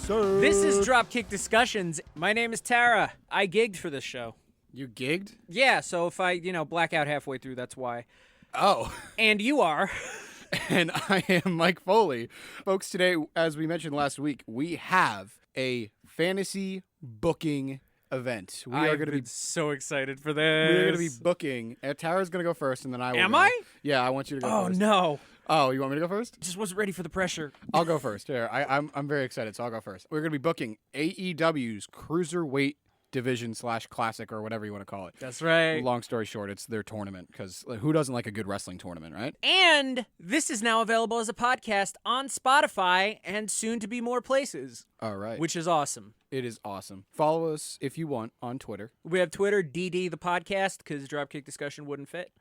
sir. This is Dropkick Discussions. My name is Tara. I gigged for this show. You gigged? Yeah, so if I, black out halfway through, that's why. Oh. And you are. And I am Mike Foley. Folks, today, as we mentioned last week, we have a fantasy booking event. We are going to be so excited for this. We're going to be booking. Tara's going to go first, and then I will. Am go. I? Yeah, I want you to go first. Oh, no. Oh, you want me to go first? Just wasn't ready for the pressure. I'll go first. Here, I'm very excited, so I'll go first. We're going to be booking AEW's Cruiserweight division / classic or whatever you want to call it. That's right. Long story short, it's their tournament because who doesn't like a good wrestling tournament, right? And this is now available as a podcast on Spotify and soon to be more places. All right. Which is awesome. It is awesome. Follow us if you want on Twitter. We have Twitter, DD the podcast, because Dropkick Discussion wouldn't fit.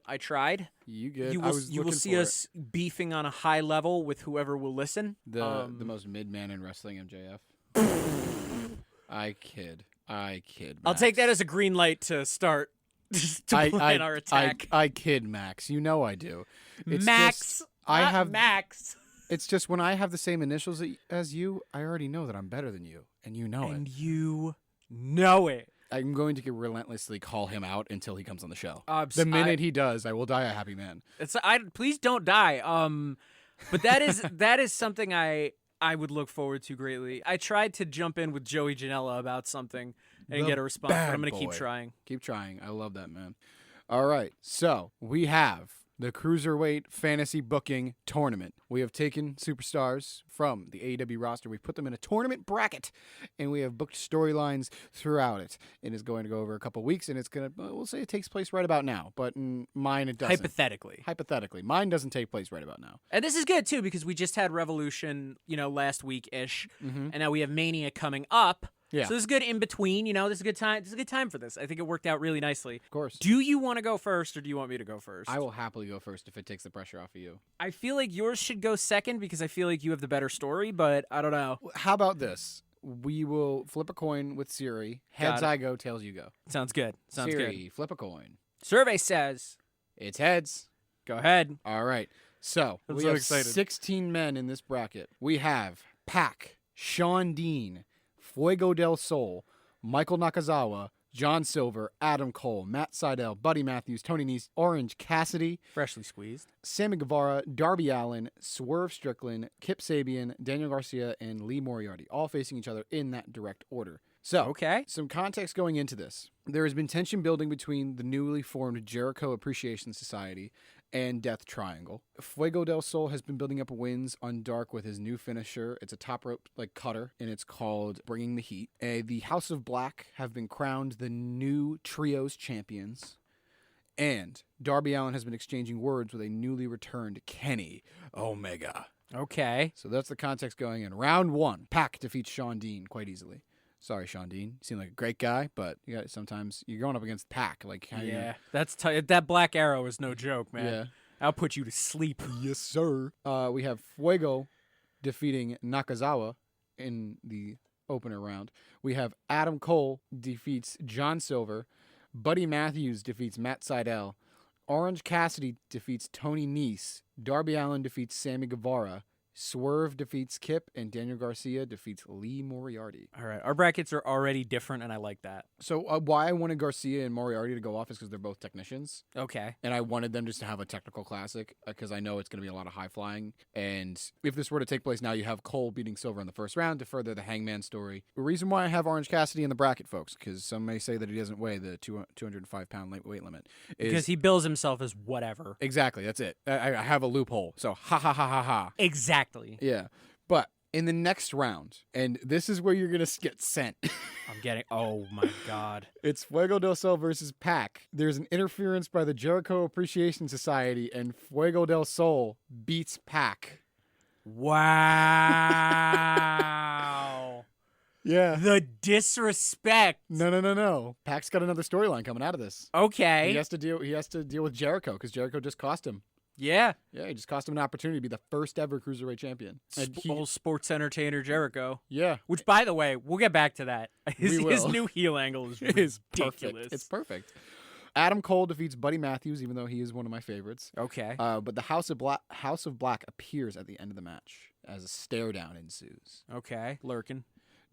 I tried. You good? You will see us beefing on a high level with whoever will listen. The most mid man in wrestling, MJF. I kid. Max. I'll take that as a green light to start to plan our attack. I kid, Max. You know I do. It's Max. Max. It's just when I have the same initials as you, I already know that I'm better than you, and you know it. And you know it. I'm going to relentlessly call him out until he comes on the show. The minute he does, I will die a happy man. Please don't die. But that is something I would look forward to greatly. I tried to jump in with Joey Janela about something and get a response, but I'm going to keep trying. Keep trying. I love that, man. All right. So we have the Cruiserweight Fantasy Booking Tournament. We have taken superstars from the AEW roster. We've put them in a tournament bracket, and we have booked storylines throughout it. It is going to go over a couple weeks, and we'll say it takes place right about now, but in mine it doesn't. Hypothetically. Mine doesn't take place right about now. And this is good, too, because we just had Revolution, last week-ish, and now we have Mania coming up. Yeah. So this is good in between, this is a good time. This is a good time for this. I think it worked out really nicely. Of course. Do you want to go first or do you want me to go first? I will happily go first if it takes the pressure off of you. I feel like yours should go second because I feel like you have the better story, but I don't know. How about this? We will flip a coin with Siri. Heads I go, tails you go. Sounds good. Siri, flip a coin. Survey says it's heads. Go ahead. All right. So I'm we so have excited. 16 men in this bracket. We have Pac, Sean Dean, Fuego del Sol, Michael Nakazawa, John Silver, Adam Cole, Matt Sydal, Buddy Matthews, Tony Nese, Orange Cassidy, freshly squeezed, Sammy Guevara, Darby Allin, Swerve Strickland, Kip Sabian, Daniel Garcia, and Lee Moriarty, all facing each other in that direct order. So, some context going into this. There has been tension building between the newly formed Jericho Appreciation Society and Death Triangle. Fuego del Sol has been building up wins on Dark with his new finisher. It's a top rope cutter, and it's called Bringing the Heat. The House of Black have been crowned the new Trios champions. And Darby Allin has been exchanging words with a newly returned Kenny Omega. Okay. So that's the context going in. Round 1, Pac defeats Sean Dean quite easily. Sorry, Sean Dean. You seem like a great guy, but sometimes you're going up against Pac. That Black Arrow is no joke, man. Yeah. I'll put you to sleep. Yes, sir. We have Fuego defeating Nakazawa in the opener round. We have Adam Cole defeats John Silver. Buddy Matthews defeats Matt Sydal. Orange Cassidy defeats Tony Nese. Darby Allin defeats Sammy Guevara. Swerve defeats Kip, and Daniel Garcia defeats Lee Moriarty. All right. Our brackets are already different, and I like that. So why I wanted Garcia and Moriarty to go off is because they're both technicians. Okay. And I wanted them just to have a technical classic because I know it's going to be a lot of high flying. And if this were to take place now, you have Cole beating Silver in the first round to further the Hangman story. The reason why I have Orange Cassidy in the bracket, folks, because some may say that he doesn't weigh the 205-pound weight limit. Because he bills himself as whatever. Exactly. That's it. I have a loophole. So ha ha ha ha ha. Exactly. Yeah. But in the next round, and this is where you're going to get sent. Oh my God. It's Fuego del Sol versus Pac. There's an interference by the Jericho Appreciation Society, and Fuego del Sol beats Pac. Wow. Yeah. The disrespect. No. Pac's got another storyline coming out of this. Okay. He has to deal with Jericho because Jericho just cost him. Yeah. Yeah, he just cost him an opportunity to be the first ever Cruiserweight champion. Old sports entertainer Jericho. Yeah. Which, by the way, we'll get back to that. His new heel angle is ridiculous. Perfect. It's perfect. Adam Cole defeats Buddy Matthews, even though he is one of my favorites. Okay. But the House of Black appears at the end of the match. as a stare down ensues. Okay, lurking.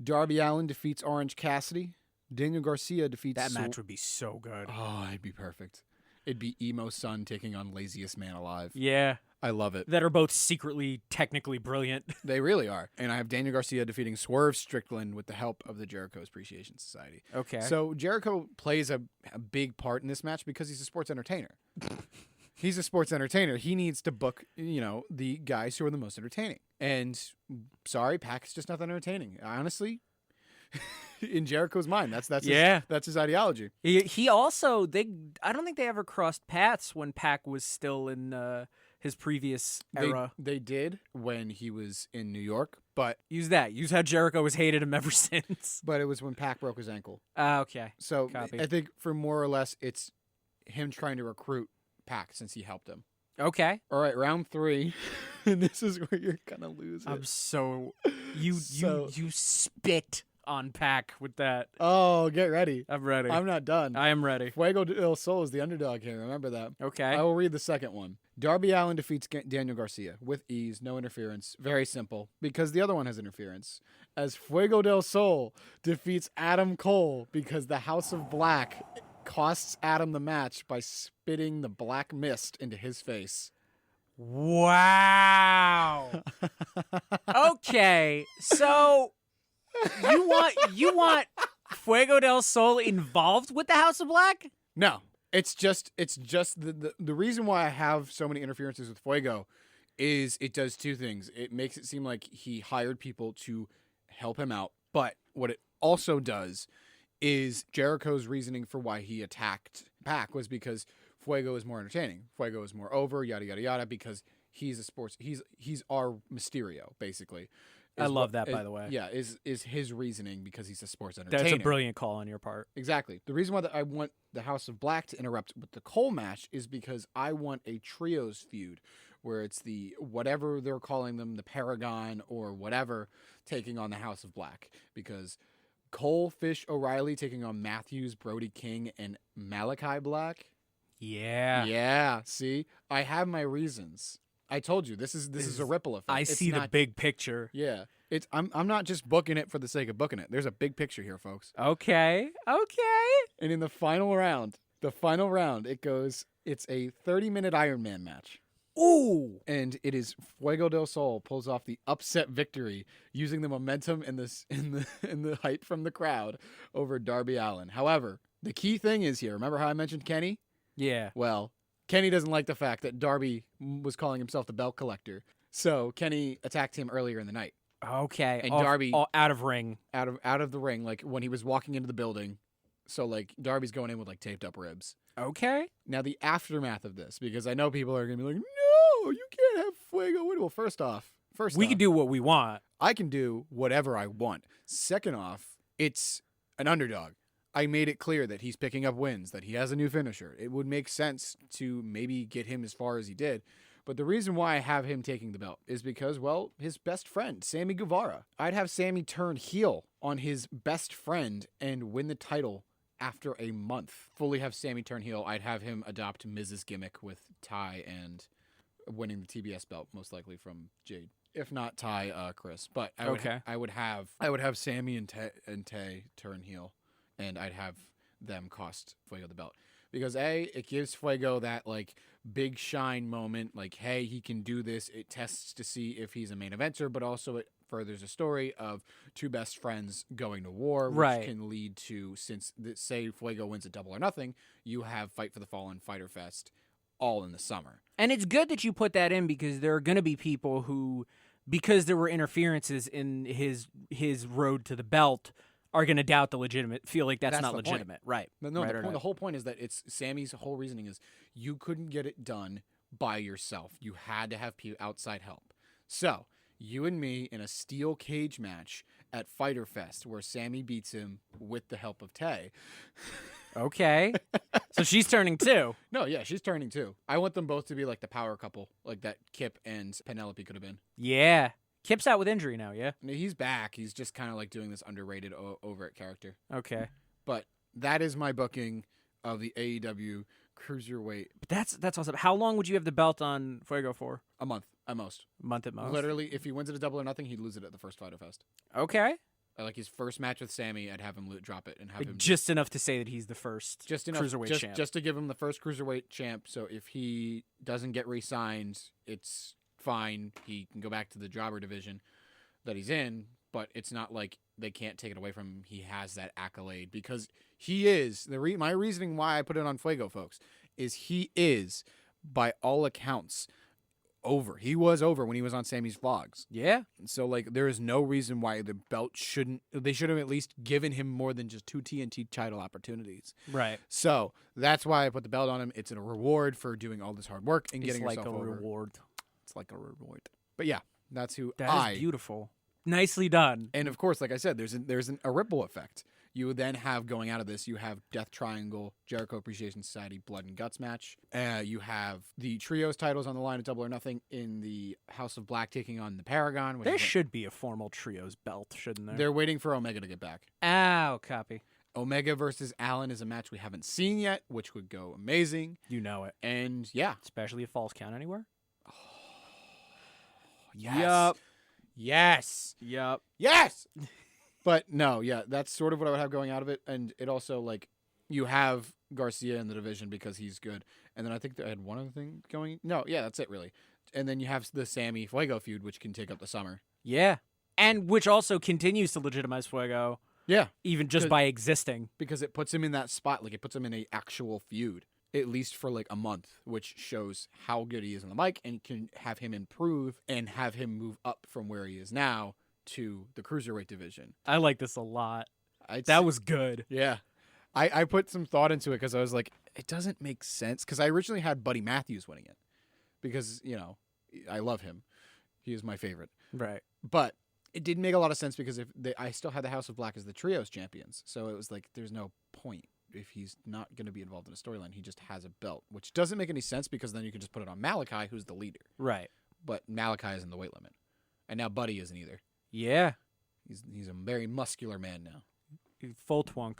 Darby Allin defeats Orange Cassidy. Daniel Garcia defeats... That match would be so good. Oh, it'd be perfect. It'd be Emo Sun taking on Laziest Man Alive. Yeah. I love it. That are both secretly, technically brilliant. They really are. And I have Daniel Garcia defeating Swerve Strickland with the help of the Jericho Appreciation Society. Okay. So Jericho plays a big part in this match because he's a sports entertainer. He's a sports entertainer. He needs to book, the guys who are the most entertaining. And sorry, Pac's just not that entertaining. Honestly, in Jericho's mind, that's his ideology. He also I don't think they ever crossed paths when Pac was still in his previous era. They did when he was in New York, but use how Jericho has hated him ever since. But it was when Pac broke his ankle. Okay. So Copy. I think for more or less, it's him trying to recruit Pac since he helped him. Okay. All right, round 3, and this is where you're gonna lose it. I'm so you spit on Pac with that. Oh, get ready. I'm ready. I'm not done. I am ready. Fuego del Sol is the underdog here. Remember that. Okay. I will read the second one. Darby Allin defeats Daniel Garcia with ease, no interference. Very simple, because the other one has interference. As Fuego del Sol defeats Adam Cole because the House of Black costs Adam the match by spitting the black mist into his face. Wow. Okay, so you want Fuego del Sol involved with the House of Black? No, it's just the reason why I have so many interferences with Fuego is it does two things. It makes it seem like he hired people to help him out, but what it also does is Jericho's reasoning for why he attacked Pac was because Fuego is more entertaining. Fuego is more over, yada yada yada, because he's our Mysterio, basically. I love that, by the way. Yeah, is his reasoning because he's a sports entertainer. That's a brilliant call on your part. Exactly. The reason why I want the House of Black to interrupt with the Cole match is because I want a trios feud where it's the whatever they're calling them, the Paragon or whatever, taking on the House of Black. Because Cole, Fish, O'Reilly taking on Matthews, Brody King, and Malachi Black. Yeah. Yeah. See, I have my reasons. I told you this is a ripple effect. I see the big picture. Yeah. I'm not just booking it for the sake of booking it. There's a big picture here, folks. Okay. And in the final round, it's a 30-minute Iron Man match. Ooh. And it is Fuego del Sol pulls off the upset victory using the momentum and the hype from the crowd over Darby Allin. However, the key thing is here, remember how I mentioned Kenny? Yeah. Well, Kenny doesn't like the fact that Darby was calling himself the belt collector. So Kenny attacked him earlier in the night. Okay. And Darby out of ring. Out of the ring, like when he was walking into the building. So like Darby's going in with like taped up ribs. Okay. Now the aftermath of this, because I know people are gonna be like, no, you can't have Fuego win. Well, first off, we can do what we want. I can do whatever I want. Second off, it's an underdog. I made it clear that he's picking up wins, that he has a new finisher. It would make sense to maybe get him as far as he did. But the reason why I have him taking the belt is because, well, his best friend, Sammy Guevara. I'd have Sammy turn heel on his best friend and win the title after a month. Fully have Sammy turn heel. I'd have him adopt Miz's gimmick with Ty and winning the TBS belt, most likely from Jade. If not Ty, Chris. But I would have Sammy and Tay turn heel. And I'd have them cost Fuego the belt. Because A, it gives Fuego that like big shine moment, like, hey, he can do this. It tests to see if he's a main eventer, but also it furthers a story of two best friends going to war, which can lead to, since say Fuego wins a Double or Nothing, you have Fight for the Fallen, Fighter Fest all in the summer. And it's good that you put that in because there are going to be people who, because there were interferences in his road to the belt, are going to doubt the legitimate, feel like that's not legitimate. Right. No, the whole point is that it's Sammy's whole reasoning is you couldn't get it done by yourself. You had to have outside help. So, you and me in a steel cage match at Fighter Fest where Sammy beats him with the help of Tay. Okay. So she's turning too. No, yeah, she's turning too. I want them both to be like the power couple, like that Kip and Penelope could have been. Yeah. Kip's out with injury now, yeah? He's back. He's just kind of like doing this underrated over it character. Okay. But that is my booking of the AEW cruiserweight. But that's awesome. How long would you have the belt on Fuego for? A month at most. A month at most? Literally, if he wins it a double or nothing, he'd lose it at the first Fyter Fest. Okay. Like his first match with Sammy, I'd have him drop it and have him just enough to say that he's the first cruiserweight champ. Just to give him the first cruiserweight champ. So if he doesn't get re-signed, it's fine. He can go back to the jobber division that he's in. But it's not like they can't take it away from him. He has that accolade because he is my reasoning why I put it on Fuego, folks, is he is by all accounts over. He was over when he was on Sammy's vlogs. Yeah. So like there is no reason why the belt they should have at least given him more than just 2 TNT title opportunities. Right. So that's why I put the belt on him. It's a reward for doing all this hard work and getting yourself over. It's like a reward. It's like a reward. But yeah, that's who That is beautiful. Nicely done. And of course, like I said, there's a ripple effect. You would then have, going out of this, you have Death Triangle, Jericho Appreciation Society, Blood and Guts match. You have the Trios titles on the line at Double or Nothing in the House of Black taking on the Paragon. There should be a formal Trios belt, shouldn't there? They're waiting for Omega to get back. Ow, copy. Omega versus Allen is a match we haven't seen yet, which would go amazing. You know it. And yeah. Especially if Falls Count Anywhere. Oh, yes. Yup. Yes. Yup. Yes. But no, yeah, that's sort of what I would have going out of it. And it also, like, you have Garcia in the division because he's good. And then I think I had one other thing going. No, yeah, that's it, really. And then you have the Sammy Fuego feud, which can take up the summer. Yeah. And which also continues to legitimize Fuego. Yeah. Even just by existing. Because it puts him in that spot. Like, it puts him in an actual feud, at least for, like, a month, which shows how good he is on the mic and can have him improve and have him move up from where he is now to the Cruiserweight division. I like this a lot. That was good. Yeah. I put some thought into it because I was like, it doesn't make sense. Because I originally had Buddy Matthews winning it. Because, you know, I love him. He is my favorite. Right. But it didn't make a lot of sense because I still had the House of Black as the Trios champions. So it was like, there's no point. If he's not going to be involved in a storyline, he just has a belt. Which doesn't make any sense because then you can just put it on Malachi, who's the leader. Right. But Malachi is in the weight limit. And now Buddy isn't either. Yeah. He's a very muscular man now. Full twunk.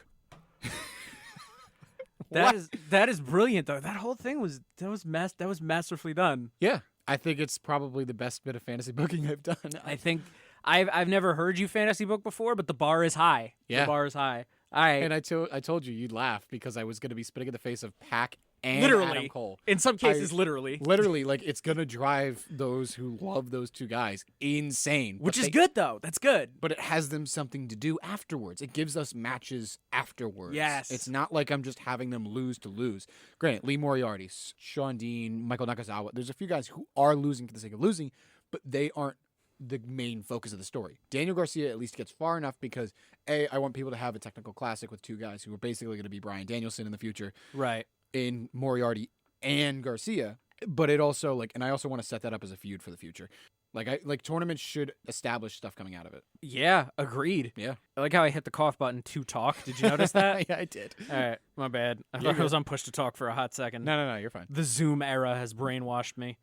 That is brilliant though. That whole thing was masterfully done. Yeah. I think it's probably the best bit of fantasy booking I've done. I think I've never heard you fantasy book before, but the bar is high. Yeah. The bar is high. All right. And I told you you'd laugh because I was going to be spitting in the face of Pac and literally. Adam Cole. In some cases, literally. Literally, like, it's going to drive those who love those two guys insane. Which is good, though. That's good. But it has them something to do afterwards. It gives us matches afterwards. Yes. It's not like I'm just having them lose to lose. Granted, Lee Moriarty, Sean Dean, Michael Nakazawa, there's a few guys who are losing for the sake of losing, but they aren't the main focus of the story. Daniel Garcia at least gets far enough because, A, I want people to have a technical classic with two guys who are basically going to be Bryan Danielson in the future. Right. In Moriarty and Garcia. But it also, like, and I also want to set that up as a feud for the future. Like tournaments should establish stuff coming out of it. Yeah, agreed. Yeah. I like how I hit the cough button to talk. Did you notice that? Yeah, I did. All right, my bad. I thought I was on push to talk for a hot second. No, you're fine. The Zoom era has brainwashed me.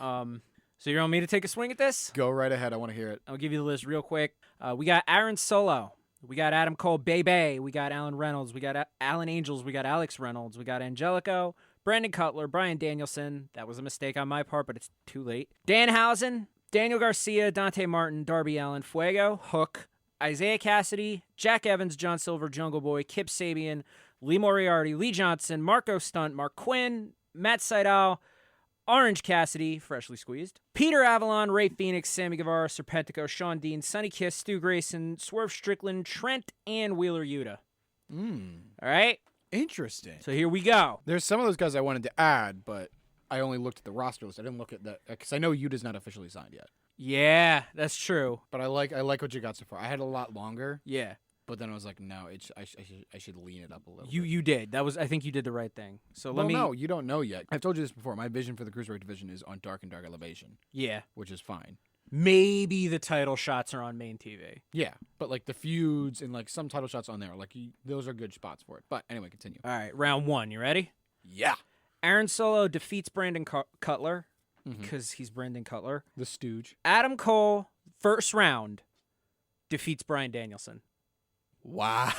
So you want me to take a swing at this? Go right ahead. I want to hear it. I'll give you the list real quick. We got Aaron Solo. We got Adam Cole, Bebe. We got Alan Reynolds. We got Alan Angels. We got Alex Reynolds. We got Angelico, Brandon Cutler, Bryan Danielson. That was a mistake on my part, but it's too late. Danhausen, Daniel Garcia, Dante Martin, Darby Allin, Fuego, Hook, Isaiah Cassidy, Jack Evans, John Silver, Jungle Boy, Kip Sabian, Lee Moriarty, Lee Johnson, Marco Stunt, Mark Quinn, Matt Sydal, Orange Cassidy, freshly squeezed, Peter Avalon, Ray Phoenix, Sammy Guevara, Serpentico, Sean Dean, Sonny Kiss, Stu Grayson, Swerve Strickland, Trent, and Wheeler Yuta. All right? Interesting. So here we go. There's some of those guys I wanted to add, but I only looked at the roster list. I didn't look at that because I know Yuta's not officially signed yet. Yeah, that's true. But I like what you got so far. I had a lot longer. Yeah. But then I was like, no, I should lean it up a little. You did. I think you did the right thing. So no, you don't know yet. I've told you this before. My vision for the Cruiserweight division is on Dark and Dark Elevation. Yeah. Which is fine. Maybe the title shots are on main TV. Yeah, but like the feuds and like some title shots on there, like those are good spots for it. But anyway, continue. All right, round one. You ready? Yeah. Aaron Solo defeats Brandon Cutler because he's Brandon Cutler. The Stooge. Adam Cole, first round, defeats Bryan Danielson. Wow.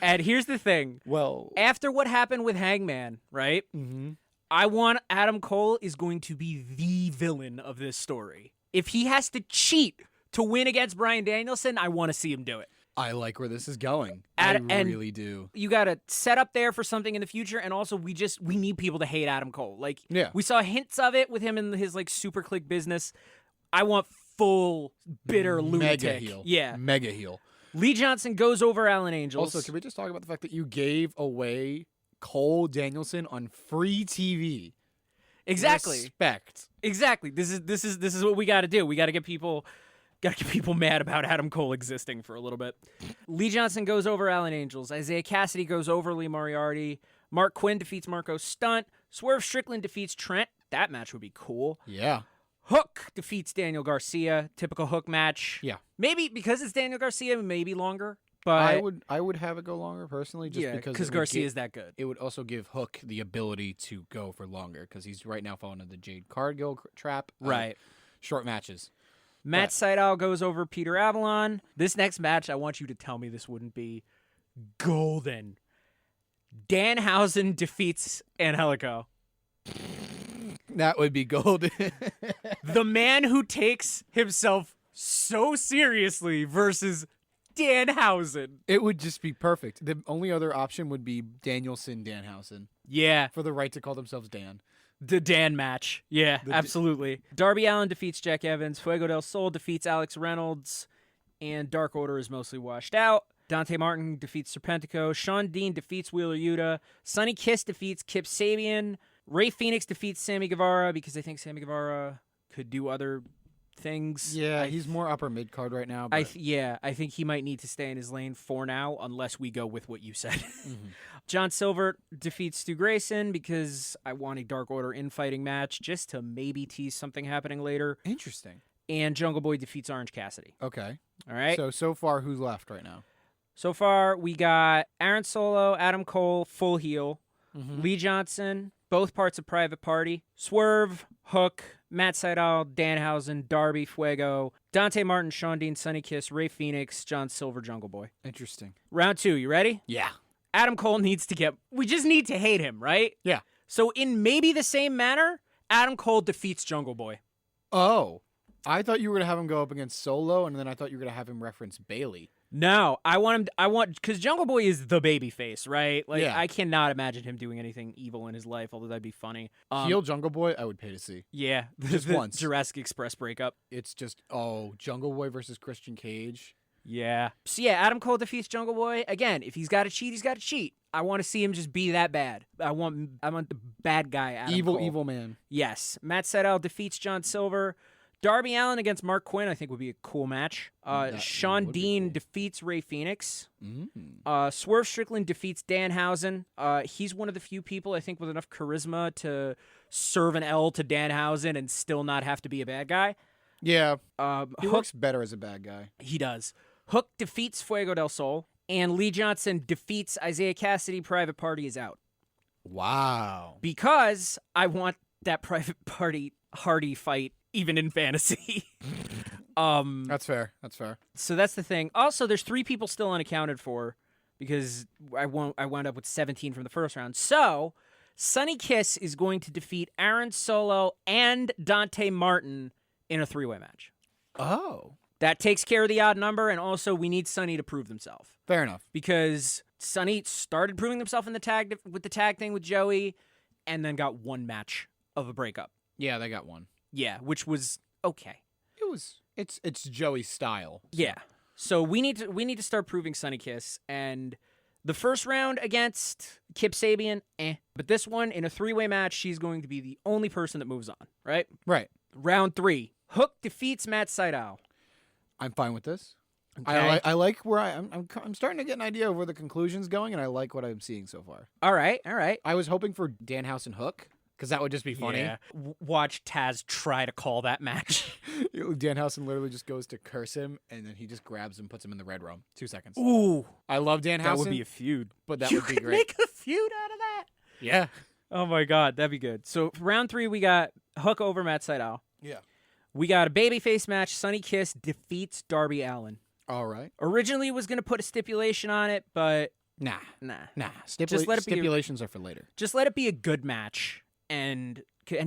And here's the thing. Well, After what happened with Hangman, right? mm-hmm. I want Adam Cole is going to be the villain of this story. If he has to cheat to win against Bryan Danielson, I want to see him do it. I like where this is going. And I really do. You got to set up there for something in the future, and also we need people to hate Adam Cole. Like, Yeah. we saw hints of it with him in his like super click business. I want full bitter lunatic. Mega heel. Yeah. Mega heel. Lee Johnson goes over Alan Angels. Also, can we just talk about the fact that you gave away Cole Danielson on free TV? Exactly. Respect. Exactly. This is what we got to do. We got to get people mad about Adam Cole existing for a little bit. Lee Johnson goes over Alan Angels. Isaiah Cassidy goes over Lee Moriarty. Mark Quinn defeats Marco Stunt. Swerve Strickland defeats Trent. That match would be cool. Yeah. Hook defeats Daniel Garcia. Typical Hook match. Yeah. Maybe because it's Daniel Garcia, maybe longer. But I would have it go longer personally, just because Garcia is that good. It would also give Hook the ability to go for longer because he's right now falling into the Jade Cargill trap. Right. Short matches. Matt Sydal goes over Peter Avalon. This next match, I want you to tell me this wouldn't be golden. Danhausen defeats Angelico. That would be golden. The man who takes himself so seriously versus Danhausen. It would just be perfect. The only other option would be Danielson Danhausen Yeah. for the right to call themselves Dan. The Dan match. Yeah, absolutely. Darby Allin defeats Jack Evans. Fuego del Sol defeats Alex Reynolds. And Dark Order is mostly washed out. Dante Martin defeats Serpentico. Sean Dean defeats Wheeler Yuta. Sonny Kiss defeats Kip Sabian. Ray Phoenix defeats Sammy Guevara because I think Sammy Guevara could do other things. Yeah, he's more upper mid card right now. But... I think he might need to stay in his lane for now, unless we go with what you said. Mm-hmm. John Silver defeats Stu Grayson because I want a Dark Order infighting match just to maybe tease something happening later. Interesting. And Jungle Boy defeats Orange Cassidy. Okay. All right. So far, who's left right now? So far, we got Aaron Solo, Adam Cole, full heel, Lee Johnson, both parts of Private Party, Swerve, Hook, Matt Sydal, Danhausen, Darby, Fuego, Dante Martin, Sean Dean, Sonny Kiss, Ray Phoenix, John Silver, Jungle Boy. Interesting. Round 2, you ready? Yeah. Adam Cole needs to we just need to hate him, right? Yeah. So in maybe the same manner, Adam Cole defeats Jungle Boy. Oh. I thought you were going to have him go up against Solo, and then I thought you were going to have him reference Bailey. No, because Jungle Boy is the baby face, right? Like, yeah. I cannot imagine him doing anything evil in his life, although that'd be funny. Heel Jungle Boy, I would pay to see. Yeah. Just once. Jurassic Express breakup. It's just, Jungle Boy versus Christian Cage. Yeah. So yeah, Adam Cole defeats Jungle Boy. Again, if he's got to cheat, he's got to cheat. I want to see him just be that bad. I want the bad guy Adam Cole. Evil man. Yes. Matt Sydal defeats John Silver. Darby Allin against Mark Quinn, I think, would be a cool match. Sean Dean defeats Ray Phoenix. Swerve Strickland defeats Danhausen. He's one of the few people, I think, with enough charisma to serve an L to Danhausen and still not have to be a bad guy. Yeah. He works better as a bad guy. He does. Hook defeats Fuego del Sol. And Lee Johnson defeats Isaiah Cassidy. Private Party is out. Wow. Because I want that Private Party Hardy fight even in fantasy. That's fair. So that's the thing. Also, there's 3 people still unaccounted for because I wound up with 17 from the first round. So Sonny Kiss is going to defeat Aaron Solo and Dante Martin in a 3-way match. Oh. That takes care of the odd number, and also we need Sonny to prove himself. Fair enough. Because Sonny started proving himself in the tag thing with Joey, and then got 1 match of a breakup. Yeah, they got 1. Yeah, which was okay. It's Joey's style. So. Yeah. So we need to start proving Sonny Kiss, and the first round against Kip Sabian, but this one in a 3-way match, she's going to be the only person that moves on, right? Right. Round 3, Hook defeats Matt Sydal. I'm fine with this. Okay. I like where I'm starting to get an idea of where the conclusion's going, and I like what I'm seeing so far. All right. I was hoping for Danhausen Hook. Because that would just be funny. Yeah. Watch Taz try to call that match. Danhausen literally just goes to curse him, and then he just grabs him, puts him in the red room. 2 seconds. Ooh. I love Danhausen. That would be a feud. But that you would be could great. make a feud out of that. Yeah. Oh, my God. That'd be good. So, round 3, we got Hook over Matt Sydal. Yeah. We got a babyface match. Sonny Kiss defeats Darby Allin. All right. Originally was going to put a stipulation on it, but Nah. Just Let stipulations are for later. Just let it be a good match, and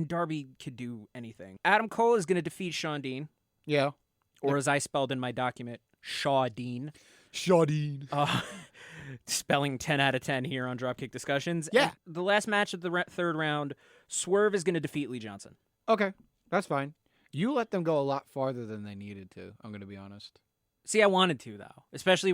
Darby could do anything. Adam Cole is going to defeat Shawn Dean. Yeah. Or as I spelled in my document, Shaw Dean. Shawdeen. Spelling 10 out of 10 here on Dropkick Discussions. Yeah. And the last match of the third round, Swerve is going to defeat Lee Johnson. Okay, that's fine. You let them go a lot farther than they needed to, I'm going to be honest. See, I wanted to, though, especially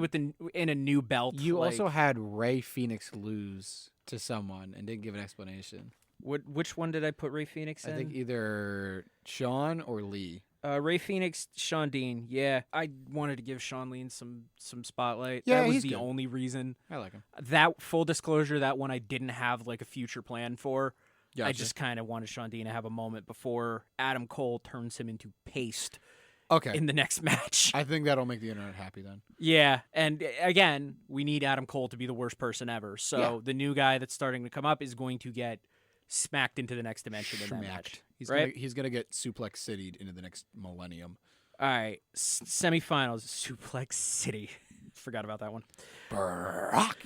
in a new belt. You also had Rey Fenix lose to someone and didn't give an explanation. Which one did I put Rey Fenix in? I think either Shawn or Lee. Rey Fenix, Shawn Dean. Yeah, I wanted to give Shawn Dean some spotlight. Yeah, that was he's the good. only reason. I like him. That, full disclosure, that one I didn't have like a future plan for. Gotcha. I just kind of wanted Shawn Dean to have a moment before Adam Cole turns him into paste. Okay. In the next match. I think that'll make the internet happy then. Yeah, and again, we need Adam Cole to be the worst person ever. So the new guy that's starting to come up is going to get smacked into the next dimension in that match. He's gonna get Suplex City'd into the next millennium. All right, semifinals, Suplex City. Forgot about that one. Brock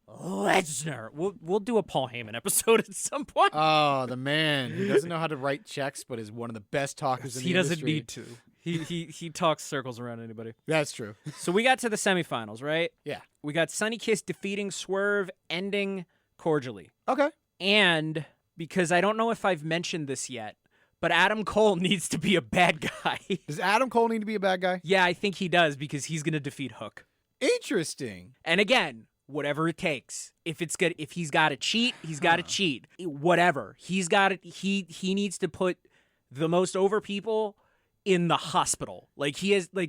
Lesnar. We'll do a Paul Heyman episode at some point. Oh, the man who doesn't know how to write checks, but is one of the best talkers in the industry. He doesn't need to. He talks circles around anybody. That's true. So we got to the semifinals, right? Yeah. We got Sonny Kiss defeating Swerve, ending cordially. Okay. And because I don't know if I've mentioned this yet, but Adam Cole needs to be a bad guy. Does Adam Cole need to be a bad guy? Yeah, I think he does because he's going to defeat Hook. Interesting. And again, whatever it takes. If he's got to cheat, he's got to cheat. Whatever. He's got to he needs to put the most over people in the hospital. Like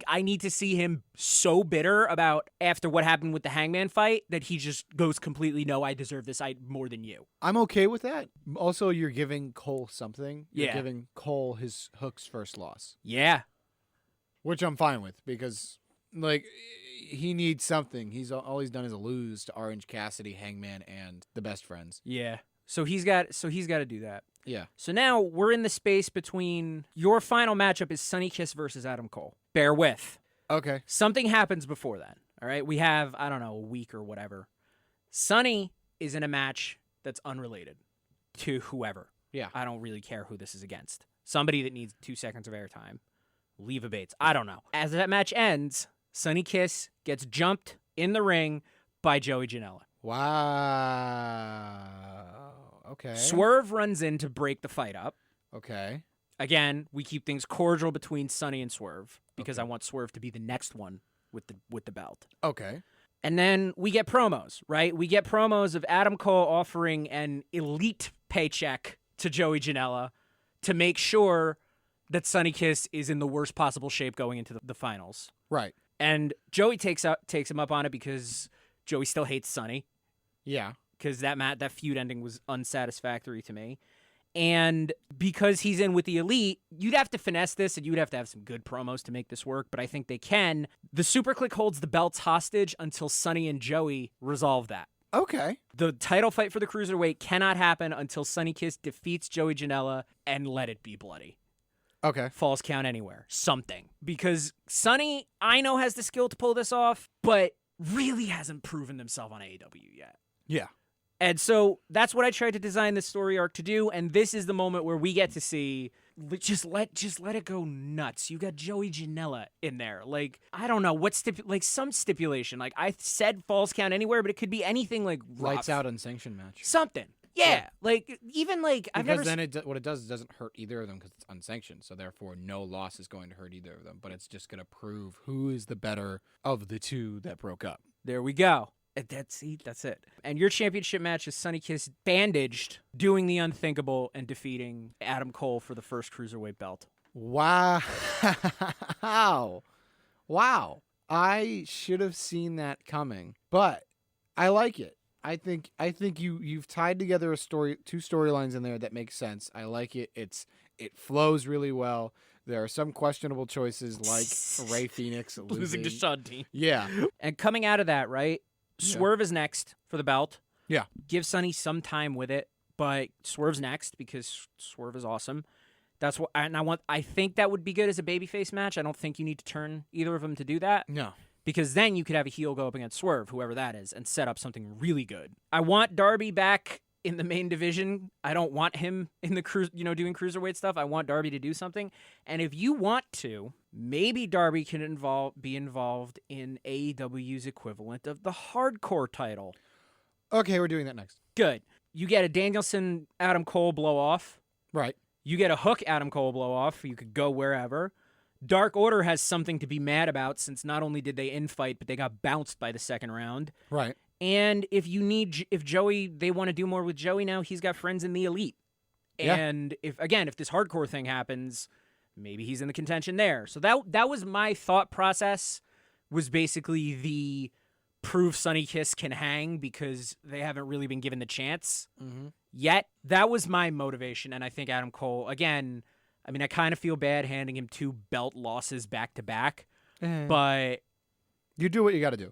I need to see him so bitter about after what happened with the Hangman fight that he just goes completely, no, I deserve this more than you. I'm okay with that. Also, you're giving Cole something. You're Yeah. giving Cole his Hook's first loss. Yeah. Which I'm fine with because like he needs something. All he's done is lose to Orange Cassidy, Hangman, and the Best Friends. Yeah. So he's got to do that. Yeah. So now we're in the space between your final matchup is Sonny Kiss versus Adam Cole. Bear with. Okay. Something happens before that. All right. We have, I don't know, a week or whatever. Sonny is in a match that's unrelated to whoever. Yeah. I don't really care who this is against. Somebody that needs 2 seconds of airtime. Leva Bates. I don't know. As that match ends, Sonny Kiss gets jumped in the ring by Joey Janela. Wow. Okay. Swerve runs in to break the fight up. Okay. Again, we keep things cordial between Sonny and Swerve because I want Swerve to be the next one with the belt. Okay. And then we get promos, right? We get promos of Adam Cole offering an elite paycheck to Joey Janela to make sure that Sonny Kiss is in the worst possible shape going into the finals. Right. And Joey takes him up on it because Joey still hates Sonny. Yeah. Because that feud ending was unsatisfactory to me. And because he's in with the Elite, you'd have to finesse this and you'd have to have some good promos to make this work, but I think they can. The Superclick holds the belts hostage until Sonny and Joey resolve that. Okay. The title fight for the Cruiserweight cannot happen until Sonny Kiss defeats Joey Janela and let it be bloody. Okay. Falls count anywhere. Something. Because Sonny, I know, has the skill to pull this off, but really hasn't proven himself on AEW yet. Yeah. And so that's what I tried to design this story arc to do, and this is the moment where we get to see just let it go nuts. You got Joey Janela in there. Like, I don't know what some stipulation. Like I said falls count anywhere, but it could be anything like rough. Lights out unsanctioned match. Something. Yeah. Like even like I've never what it does is doesn't hurt either of them because it's unsanctioned. So therefore no loss is going to hurt either of them, but it's just going to prove who is the better of the two that broke up. There we go. That's it. And your championship match is Sonny Kiss bandaged, doing the unthinkable, and defeating Adam Cole for the first Cruiserweight belt. Wow. Wow. I should have seen that coming, but I like it. I think you've tied together two storylines in there that make sense. I like it. It flows really well. There are some questionable choices like Rey Fenix losing to Shawn Dean. Yeah. And coming out of that, right? Swerve is next for the belt. Yeah. Give Sonny some time with it, but Swerve's next because Swerve is awesome. That's what I think that would be good as a babyface match. I don't think you need to turn either of them to do that. No. because then you could have a heel go up against Swerve, whoever that is, and set up something really good. I want Darby back in the main division. I don't want him in the doing cruiserweight stuff. I want Darby to do something. And if you want to, maybe Darby can be involved in AEW's equivalent of the hardcore title. Okay, we're doing that next. Good. You get a Danielson Adam Cole blow off. Right. You get a Hook Adam Cole blow off. You could go wherever. Dark Order has something to be mad about, since not only did they infight, but they got bounced by the second round. Right. And if Joey, they want to do more with Joey now, he's got friends in the Elite. Yeah. And if this hardcore thing happens, maybe he's in the contention there. So that was my thought process, was basically the prove Sonny Kiss can hang, because they haven't really been given the chance yet. That was my motivation. And I think Adam Cole, again, I mean, I kind of feel bad handing him 2 belt losses back to back, but you do what you got to do.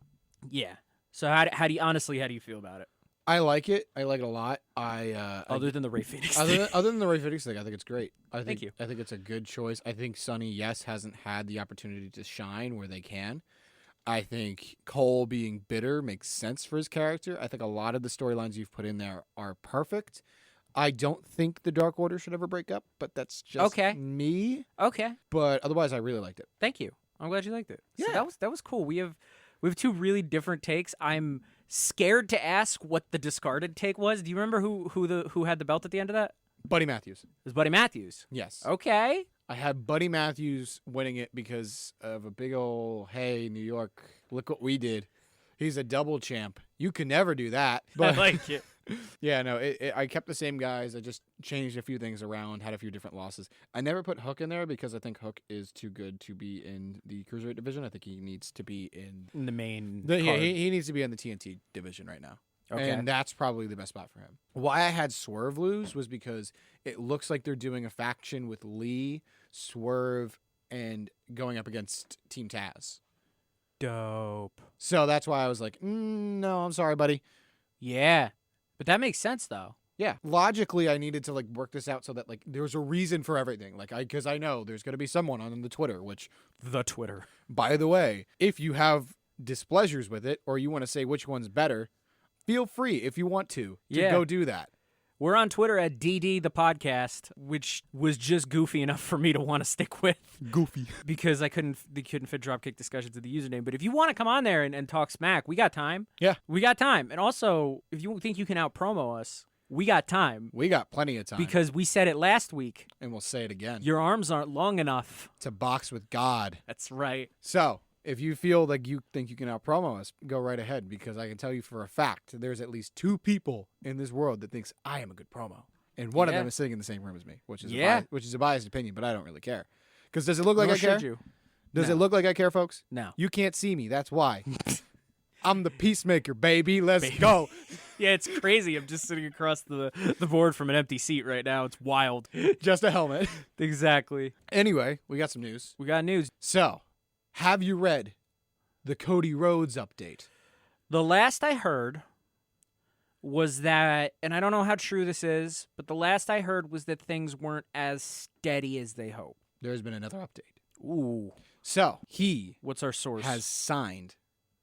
Yeah. So how do you feel about it? I like it. I like it a lot. Other than the Ray Phoenix other than the Ray Phoenix thing, I think it's great. Thank you. I think it's a good choice. I think Sonny, yes, hasn't had the opportunity to shine where they can. I think Cole being bitter makes sense for his character. I think a lot of the storylines you've put in there are perfect. I don't think the Dark Order should ever break up, but that's just me. Okay. But otherwise, I really liked it. Thank you. I'm glad you liked it. Yeah. So that was cool. We have 2 really different takes. I'm scared to ask what the discarded take was. Do you remember who had the belt at the end of that? Buddy Matthews. It was Buddy Matthews. Yes. Okay. I had Buddy Matthews winning it because of a big old, hey, New York, look what we did. He's a double champ. You can never do that. But I like it. Yeah, no, I kept the same guys. I just changed a few things around, had a few different losses. I never put Hook in there because I think Hook is too good to be in the Cruiserweight division. I think he needs to be in the main he needs to be in the TNT division right now. Okay. And that's probably the best spot for him. Why I had Swerve lose was because it looks like they're doing a faction with Lee, Swerve, and going up against Team Taz. Dope. So that's why I was like, no, I'm sorry, buddy. Yeah. But that makes sense, though. Yeah. Logically, I needed to work this out so that there's a reason for everything. Because I know there's going to be someone on the Twitter, The Twitter. By the way, if you have displeasures with it or you want to say which one's better, feel free if you want to go do that. We're on Twitter at DD the podcast, which was just goofy enough for me to want to stick with. Goofy. Because they couldn't fit Dropkick Discussions in the username. But if you want to come on there and talk smack, we got time. Yeah. We got time. And also, if you think you can out-promo us, we got time. We got plenty of time. Because we said it last week. And we'll say it again. Your arms aren't long enough to box with God. That's right. So, if you feel like you think you can out-promo us, go right ahead, because I can tell you for a fact there's at least 2 people in this world that thinks I am a good promo. And one of them is sitting in the same room as me, which is a biased opinion, but I don't really care. Because does it look like I care? Does it look like I care, folks? No. You can't see me. That's why. I'm the peacemaker, baby. Let's go. Yeah, it's crazy. I'm just sitting across the board from an empty seat right now. It's wild. Just a helmet. Exactly. Anyway, we got some news. We got news. So, have you read the Cody Rhodes update? The last I heard was that, and I don't know how true this is, but the last I heard was that things weren't as steady as they hoped. There's been another update. Ooh. So, what's our source? Has signed.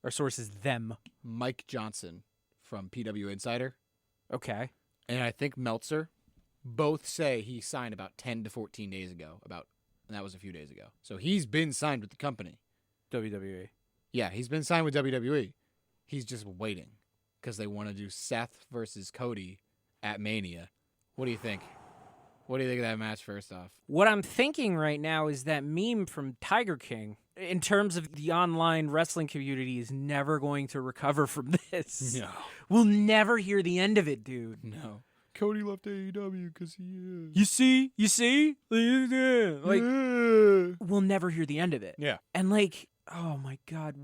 Our source is them. Mike Johnson from PW Insider. Okay. And I think Meltzer. Both say he signed about 10 to 14 days ago. And that was a few days ago. So he's been signed with the company. WWE. Yeah, he's been signed with WWE. He's just waiting because they want to do Seth versus Cody at Mania. What do you think? What do you think of that match, first off? What I'm thinking right now is that meme from Tiger King, in terms of the online wrestling community, is never going to recover from this. No. We'll never hear the end of it, dude. No. Cody left AEW because he is. You see? We'll never hear the end of it. Yeah. And oh my God,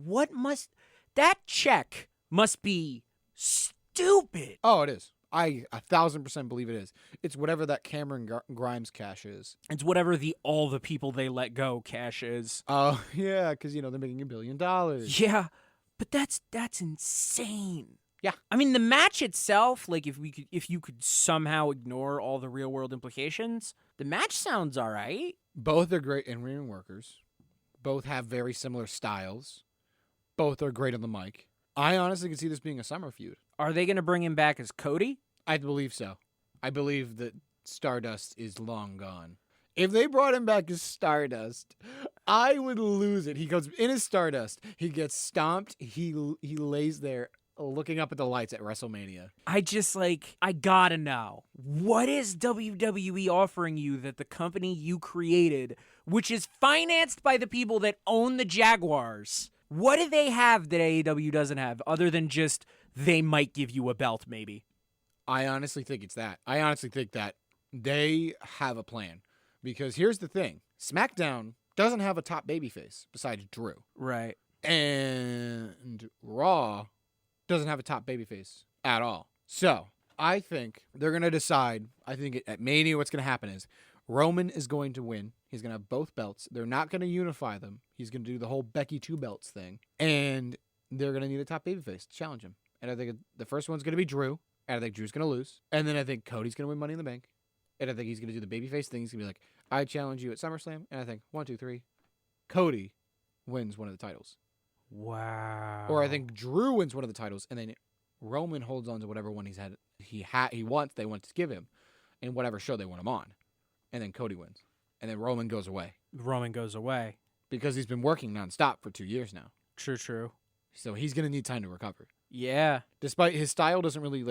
that check must be stupid. Oh, it is. I 1,000% believe it is. It's whatever that Cameron Grimes cash is. It's whatever all the people they let go cash is. Oh, yeah, because, they're making $1 billion. Yeah, but that's insane. Yeah. I mean, the match itself, if you could somehow ignore all the real world implications, the match sounds all right. Both are great in-ring workers. Both have very similar styles. Both are great on the mic. I honestly can see this being a summer feud. Are they going to bring him back as Cody? I believe so. I believe that Stardust is long gone. If they brought him back as Stardust, I would lose it. He goes in as Stardust. He gets stomped. He lays there looking up at the lights at WrestleMania. I gotta know. What is WWE offering you that the company you created, which is financed by the people that own the Jaguars, what do they have that AEW doesn't have other than just they might give you a belt maybe? I honestly think it's that. I honestly think that they have a plan. Because here's the thing. SmackDown doesn't have a top babyface besides Drew. Right. And Raw doesn't have a top babyface at all. So I think they're going to decide, I think at Mania what's going to happen is Roman is going to win. He's going to have both belts. They're not going to unify them. He's going to do the whole Becky 2 belts thing. And they're going to need a top babyface to challenge him. And I think the first one's going to be Drew. And I think Drew's going to lose. And then I think Cody's going to win Money in the Bank. And I think he's going to do the babyface thing. He's going to be like, I challenge you at SummerSlam. And I think, 1, 2, 3, Cody wins one of the titles. Wow. Or I think Drew wins one of the titles, and then Roman holds on to whatever one he wants, they want to give him, in whatever show they want him on. And then Cody wins. And then Roman goes away. Roman goes away. Because he's been working nonstop for 2 years now. True. So he's going to need time to recover. Yeah. Despite his style doesn't really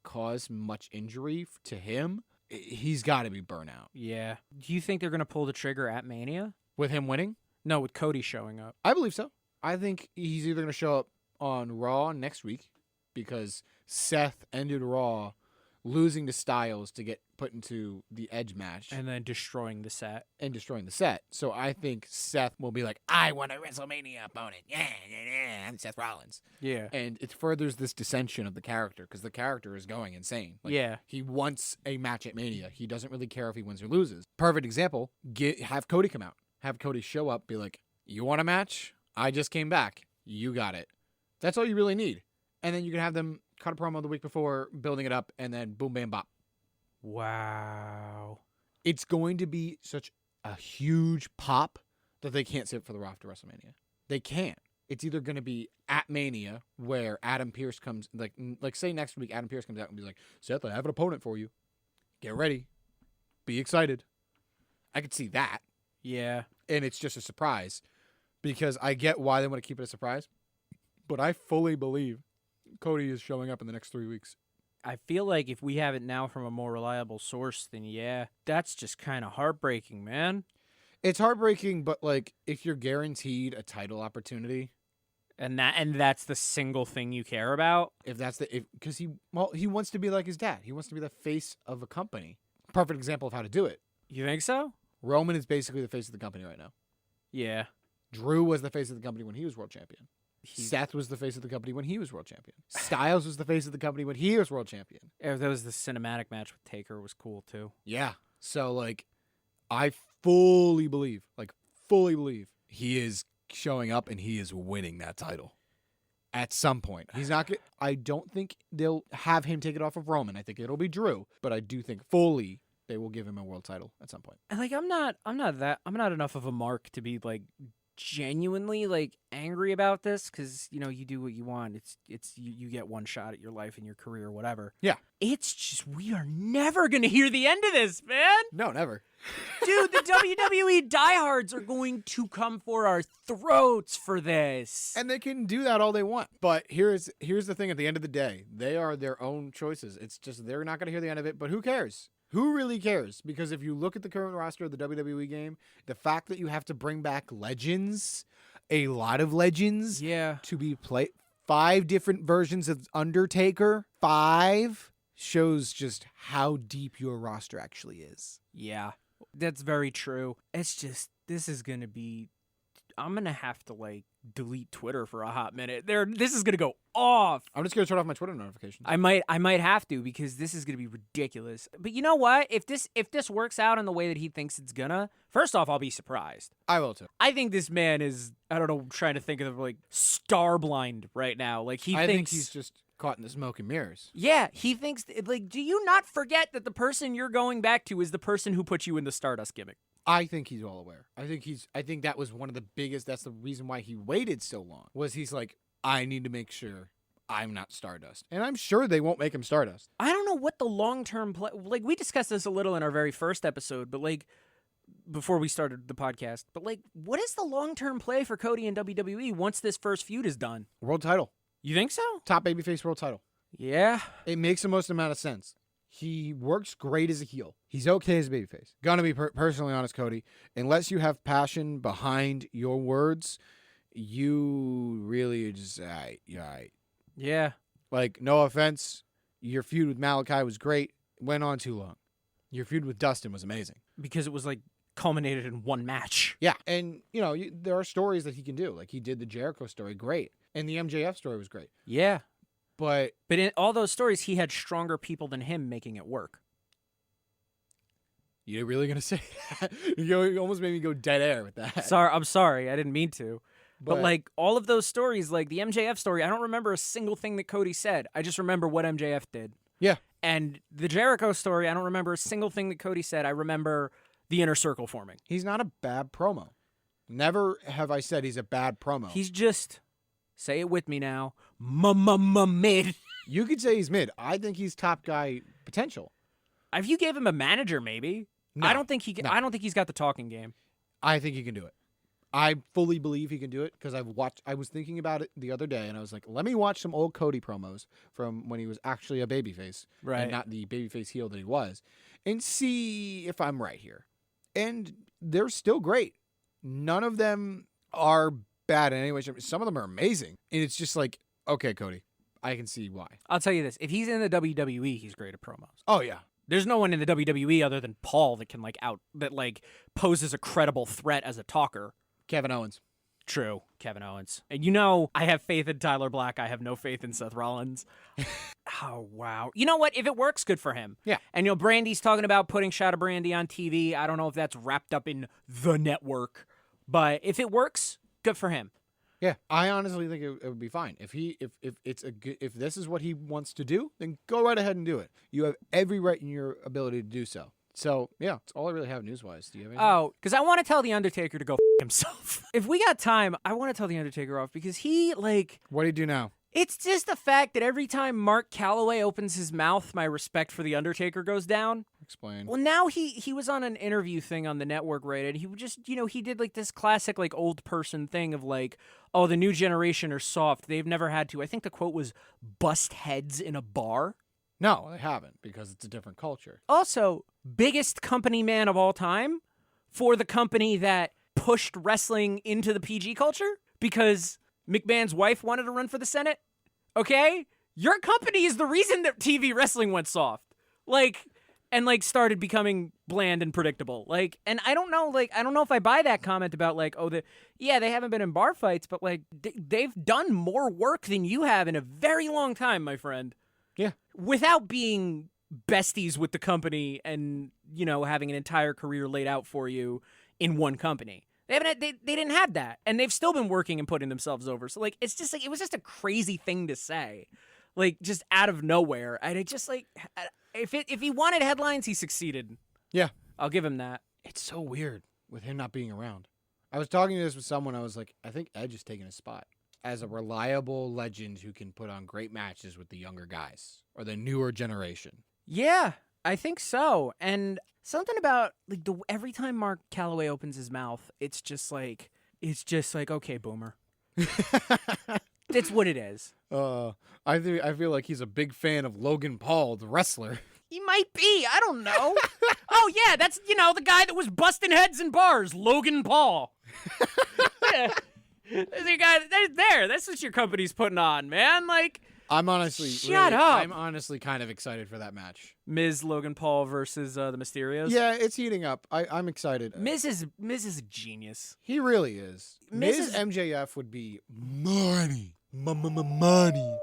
cause much injury to him, he's got to be burnt out. Yeah. Do you think they're going to pull the trigger at Mania? With him winning? No, with Cody showing up. I believe so. I think he's either going to show up on Raw next week because Seth ended Raw losing to Styles to get put into the Edge match. And then destroying the set. So I think Seth will be like, I want a WrestleMania opponent. Yeah, I'm Seth Rollins. Yeah. And it furthers this dissension of the character because the character is going insane. Yeah. He wants a match at Mania. He doesn't really care if he wins or loses. Perfect example, have Cody come out. Have Cody show up, be like, you want a match? I just came back. You got it. That's all you really need. And then you can have them cut a promo the week before, building it up, and then boom, bam, bop. Wow. It's going to be such a huge pop that they can't save it for the Raw after WrestleMania. They can't. It's either going to be at Mania where Adam Pearce comes, like say next week Adam Pearce comes out and be like, Seth, I have an opponent for you. Get ready. Be excited. I could see that. Yeah. And it's just a surprise because I get why they want to keep it a surprise, but I fully believe Cody is showing up in the next 3 weeks. I feel like if we have it now from a more reliable source, then yeah, that's just kind of heartbreaking, man. It's heartbreaking, but if you're guaranteed a title opportunity, and that's the single thing you care about, because he wants to be like his dad. He wants to be the face of a company. Perfect example of how to do it. You think so? Roman is basically the face of the company right now. Yeah. Drew was the face of the company when he was world champion. Seth was the face of the company when he was world champion. Styles was the face of the company when he was world champion. That was the cinematic match with Taker was cool too. Yeah. So I fully believe he is showing up and he is winning that title at some point. He's not. I don't think they'll have him take it off of Roman. I think it'll be Drew, but I do think fully they will give him a world title at some point. I'm not enough of a mark to be genuinely angry about this because you do what you want. It's you get one shot at your life and your career or whatever. Yeah. It's just we are never gonna hear the end of this, man. No, never. Dude, the WWE diehards are going to come for our throats for this. And they can do that all they want. But here's the thing, at the end of the day, they are their own choices. It's just they're not gonna hear the end of it, but who cares? Who really cares? Because if you look at the current roster of the WWE game, the fact that you have to bring back legends, a lot of legends, to be played, 5 different versions of Undertaker, 5, shows just how deep your roster actually is. Yeah, that's very true. It's just, this is going to be, I'm going to have to delete Twitter for a hot minute. This is going to go off. I'm just going to turn off my Twitter notifications. I might have to because this is going to be ridiculous. But you know what? If this works out in the way that he thinks it's gonna, first off, I'll be surprised. I will too. I think this man is, I don't know, trying to think of star blind right now. I think he's just caught in the smoke and mirrors. Yeah, he thinks do you not forget that the person you're going back to is the person who put you in the Stardust gimmick? I think he's all aware. I think that was one of the biggest. That's the reason why he waited so long. Was he's like, I need to make sure I'm not Stardust, and I'm sure they won't make him Stardust. I don't know what the long-term play. Like, we discussed this a little in our very first episode, but like before we started the podcast. But like, what is the long-term play for Cody in WWE once this first feud is done? World title. You think so? Top babyface world title. Yeah. It makes the most amount of sense. He works great as a heel. He's okay as a babyface. Gonna be personally honest, Cody. Unless you have passion behind your words, you really are just, Yeah. Like, no offense, your feud with Malachi was great. Went on too long. Your feud with Dustin was amazing. Because it was like culminated in one match. Yeah, and there are stories that he can do. Like he did the Jericho story, great, and the MJF story was great. Yeah. But in all those stories, he had stronger people than him making it work. You're really going to say that? You almost made me go dead air with that. I'm sorry. I didn't mean to. But like all of those stories, like the MJF story, I don't remember a single thing that Cody said. I just remember what MJF did. Yeah. And the Jericho story, I don't remember a single thing that Cody said. I remember the inner circle forming. He's not a bad promo. Never have I said he's a bad promo. He's just, say it with me now, mid. You could say he's mid. I think he's top guy potential. If you gave him a manager, maybe. No, I don't think he. I don't think he's got the talking game. I think he can do it. I fully believe he can do it because I was thinking about it the other day, and I was like, let me watch some old Cody promos from when he was actually a babyface, right, and not the babyface heel that he was, and see if I'm right here. And they're still great. None of them are bad in any way. Some of them are amazing, and it's just like, okay, Cody, I can see why. I'll tell you this: if he's in the WWE, he's great at promos. Oh yeah. There's no one in the WWE other than Paul that can poses a credible threat as a talker. Kevin Owens. True, Kevin Owens. And I have faith in Tyler Black. I have no faith in Seth Rollins. Oh, wow. You know what? If it works, good for him. Yeah. And, Brandy's talking about putting Shadow Brandy on TV. I don't know if that's wrapped up in the network. But if it works, good for him. Yeah, I honestly think it would be fine. If this is what he wants to do, then go right ahead and do it. You have every right in your ability to do so. So, yeah, that's all I really have news-wise. Do you have anything? Oh, because I want to tell The Undertaker to go himself. If we got time, I want to tell The Undertaker off because he, What do you do now? It's just the fact that every time Mark Calloway opens his mouth, my respect for The Undertaker goes down. Explain. Well, now he was on an interview thing on the network, right? And he would just, he did this classic old person thing of oh, the new generation are soft. They've never had to. I think the quote was bust heads in a bar. No, they haven't because it's a different culture. Also, biggest company man of all time for the company that pushed wrestling into the PG culture because McMahon's wife wanted to run for the Senate. Okay? Your company is the reason that TV wrestling went soft. And started becoming bland and predictable. And I don't know, I don't know if I buy that comment about they haven't been in bar fights, but they've done more work than you have in a very long time, my friend. Yeah. Without being besties with the company and, having an entire career laid out for you in one company. They didn't have that. And they've still been working and putting themselves over. So it's just it was just a crazy thing to say. Just out of nowhere. And it just if he wanted headlines, he succeeded. Yeah. I'll give him that. It's so weird with him not being around. I was talking to this with someone. I was like, I think Edge is taking his spot as a reliable legend who can put on great matches with the younger guys or the newer generation. Yeah, I think so. And something about every time Mark Calloway opens his mouth, it's just okay, boomer. It's what it is. I feel like he's a big fan of Logan Paul, the wrestler. He might be. I don't know. Oh yeah, that's the guy that was busting heads in bars, Logan Paul. Yeah. The guy there. That's what your company's putting on, man. I'm honestly shut up. I'm honestly kind of excited for that match. Miz Logan Paul versus the Mysterios. Yeah, it's heating up. I'm excited. Miz is a genius. He really is. Miz MJF would be money. Money.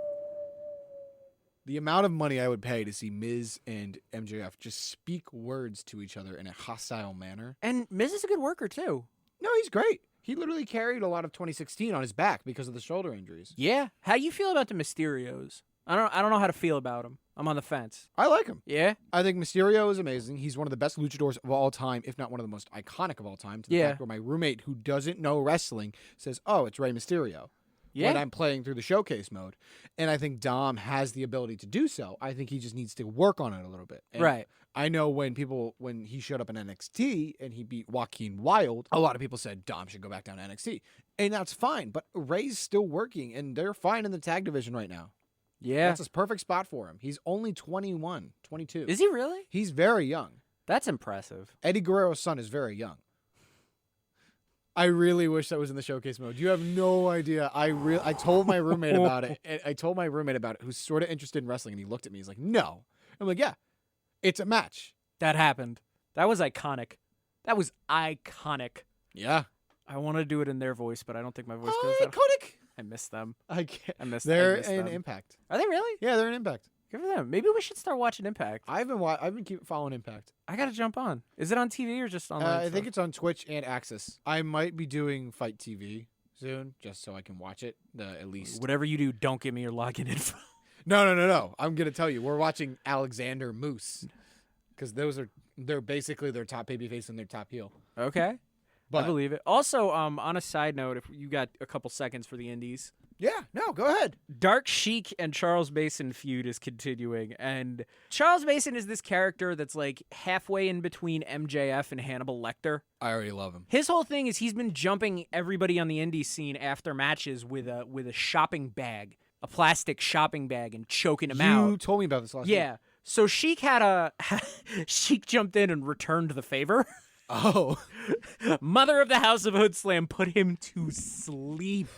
The amount of money I would pay to see Miz and MJF just speak words to each other in a hostile manner. And Miz is a good worker too. No, he's great. He literally carried a lot of 2016 on his back because of the shoulder injuries. Yeah. How you feel about the Mysterios? I don't know how to feel about them. I'm on the fence. I like him. Yeah? I think Mysterio is amazing. He's one of the best luchadors of all time, if not one of the most iconic of all time. To the fact where my roommate who doesn't know wrestling says, "Oh, it's Rey Mysterio." Yeah. When I'm playing through the showcase mode. And I think Dom has the ability to do so. I think he just needs to work on it a little bit. And right. I know when he showed up in NXT and he beat Joaquin Wilde, a lot of people said Dom should go back down to NXT. And that's fine. But Ray's still working, and they're fine in the tag division right now. Yeah. That's a perfect spot for him. He's only 21, 22. Is he really? He's very young. That's impressive. Eddie Guerrero's son is very young. I really wish that was in the showcase mode. You have no idea. I told my roommate about it. And I told my roommate about it, who's sort of interested in wrestling, and he looked at me. He's like, "No." I'm like, "Yeah, it's a match." That happened. That was iconic. Yeah. I want to do it in their voice, but I don't think my voice goes that. Iconic. I miss them. I can't. I miss They're I miss in them. Impact. Are they really? Yeah, they're in Impact. Good for them. Maybe we should start watching Impact. I've been keep following Impact. I got to jump on. Is it on TV or just online? I think it's on Twitch and Axis. I might be doing Fight TV soon, just so I can watch it. At least. Whatever you do, don't give me your login info. No. I'm gonna tell you, we're watching Alexander Moose because they're basically their top babyface and their top heel. Okay. But I believe it. Also, on a side note, if you got a couple seconds for the indies. Yeah, no, go ahead. Dark Sheik and Charles Mason feud is continuing, and Charles Mason is this character that's like halfway in between MJF and Hannibal Lecter. I already love him. His whole thing is he's been jumping everybody on the indie scene after matches with a shopping bag, a plastic shopping bag, and choking him out. You told me about this last week. Yeah. So Sheik Sheik jumped in and returned the favor. Oh. Mother of the House of Hood Slam put him to sleep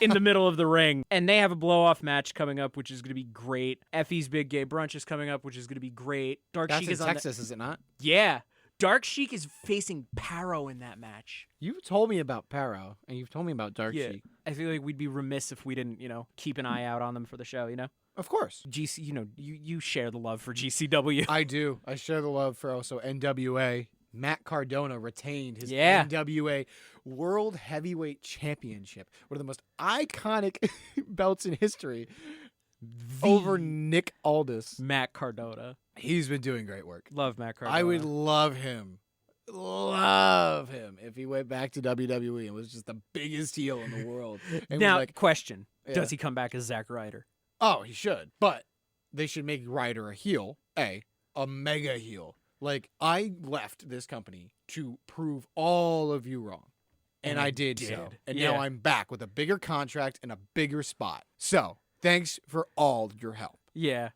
in the middle of the ring. And they have a blow-off match coming up, which is going to be great. Effie's Big Gay Brunch is coming up, which is going to be great. That's in Texas, is it not? Yeah. Dark Sheik is facing Paro in that match. You've told me about Paro, and you've told me about Dark Sheik. I feel like we'd be remiss if we didn't, keep an eye out on them for the show, Of course. you share the love for GCW. I do. I share the love for also NWA. Matt Cardona retained his NWA World Heavyweight Championship, one of the most iconic belts in history, over Nick Aldis. Matt Cardona. He's been doing great work. Love Matt Cardona. I would love him if he went back to WWE and was just the biggest heel in the world. And now, was like, question. Yeah. Does he come back as Zack Ryder? Oh, he should. But they should make Ryder a heel, a mega heel. Like, I left this company to prove all of you wrong. And I did so. And now I'm back with a bigger contract and a bigger spot. So, thanks for all your help. Yeah.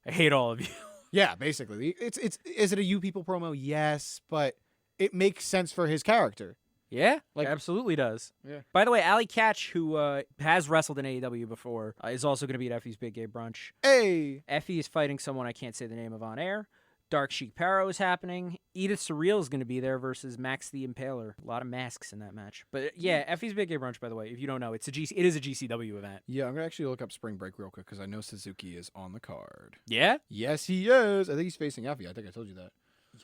I hate all of you. Yeah, basically. Is it a You People promo? Yes, but it makes sense for his character. Yeah, absolutely does. Yeah. By the way, Ali Catch, who has wrestled in AEW before, is also going to be at Effie's Big Gay Brunch. Hey! Effie is fighting someone I can't say the name of on air. Dark Sheik Paro is happening. Edith Surreal is going to be there versus Max the Impaler. A lot of masks in that match. But yeah, Effie's Big Gay Brunch, by the way, if you don't know, it is a GCW event. Yeah, I'm going to actually look up Spring Break real quick because I know Suzuki is on the card. Yeah? Yes, he is. I think he's facing Effie. I think I told you that.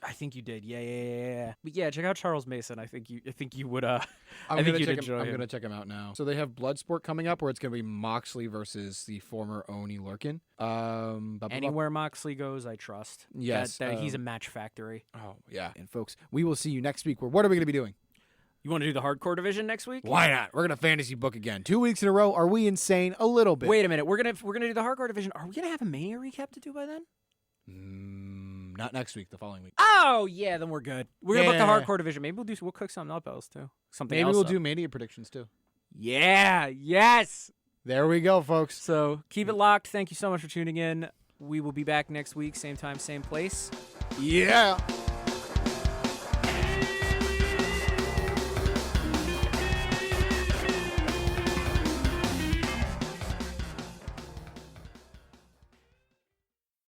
I think you did. Yeah. But yeah, check out Charles Mason. I think you would I'm enjoy him. gonna check him out now. So they have Bloodsport coming up, where it's gonna be Moxley versus the former Oni Lurkin. Anywhere Moxley goes, I trust. Yes, he's a match factory. Oh yeah, and folks, we will see you next week. What are we gonna be doing? You want to do the hardcore division next week? Why not? We're gonna fantasy book again. 2 weeks in a row. Are we insane? A little bit. Wait a minute. We're gonna do the hardcore division. Are we gonna have a Mania recap to do by then? Not next week. The following week. Oh yeah, then we're good. We're gonna book the hardcore division. Maybe we'll cook something up else too. Maybe we'll do Mania predictions too. Yeah. Yes. There we go, folks. So keep it locked. Thank you so much for tuning in. We will be back next week, same time, same place. Yeah.